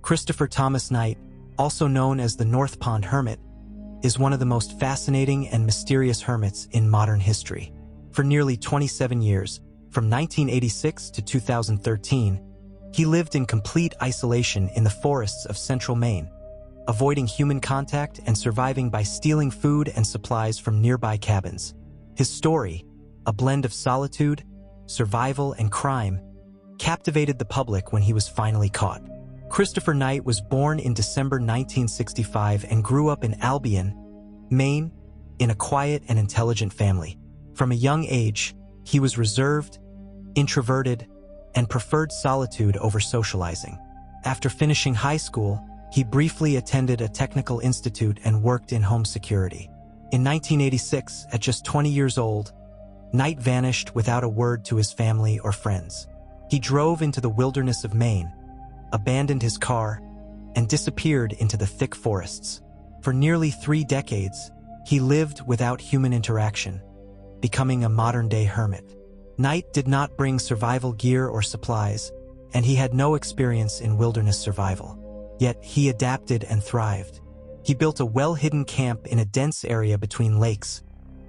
Christopher Thomas Knight, also known as the North Pond Hermit, is one of the most fascinating and mysterious hermits in modern history. For nearly 27 years, from 1986 to 2013, he lived in complete isolation in the forests of central Maine, avoiding human contact and surviving by stealing food and supplies from nearby cabins. His story, a blend of solitude, survival, and crime, captivated the public when he was finally caught. Christopher Knight was born in December 1965 and grew up in Albion, Maine, in a quiet and intelligent family. From a young age, he was reserved, introverted, and preferred solitude over socializing. After finishing high school, he briefly attended a technical institute and worked in home security. In 1986, at just 20 years old, Knight vanished without a word to his family or friends. He drove into the wilderness of Maine, abandoned his car, and disappeared into the thick forests. For nearly 3 decades, he lived without human interaction, becoming a modern-day hermit. Knight did not bring survival gear or supplies, and he had no experience in wilderness survival. Yet he adapted and thrived. He built a well-hidden camp in a dense area between lakes,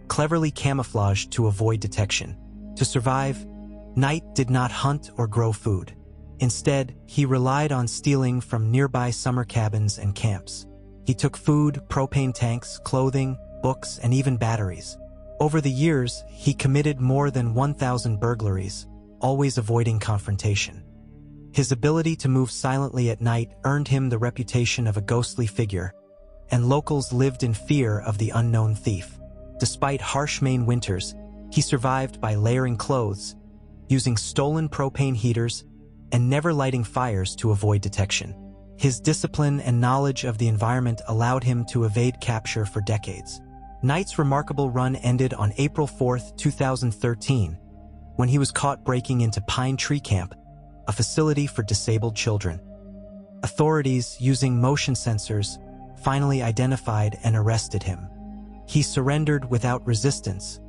cleverly camouflaged to avoid detection. To survive, Knight did not hunt or grow food. Instead, he relied on stealing from nearby summer cabins and camps. He took food, propane tanks, clothing, books, and even batteries. Over the years, he committed more than 1,000 burglaries, always avoiding confrontation. His ability to move silently at night earned him the reputation of a ghostly figure, and locals lived in fear of the unknown thief. Despite harsh Maine winters, he survived by layering clothes, using stolen propane heaters, and never lighting fires to avoid detection. His discipline and knowledge of the environment allowed him to evade capture for decades. Knight's remarkable run ended on April 4, 2013, when he was caught breaking into Pine Tree Camp, a facility for disabled children. Authorities, using motion sensors, finally identified and arrested him. He surrendered without resistance,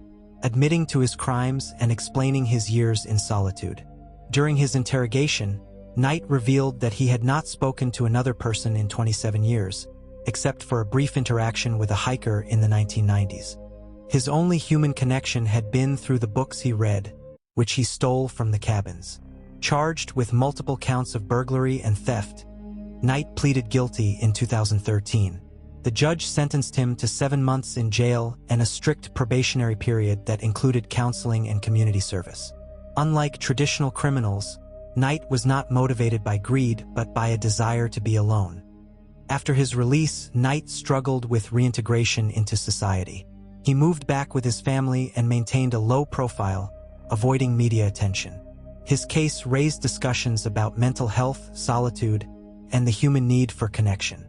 admitting to his crimes and explaining his years in solitude. During his interrogation, Knight revealed that he had not spoken to another person in 27 years, except for a brief interaction with a hiker in the 1990s. His only human connection had been through the books he read, which he stole from the cabins. Charged with multiple counts of burglary and theft, Knight pleaded guilty in 2013. The judge sentenced him to 7 months in jail and a strict probationary period that included counseling and community service. Unlike traditional criminals, Knight was not motivated by greed but by a desire to be alone. After his release, Knight struggled with reintegration into society. He moved back with his family and maintained a low profile, avoiding media attention. His case raised discussions about mental health, solitude, and the human need for connection.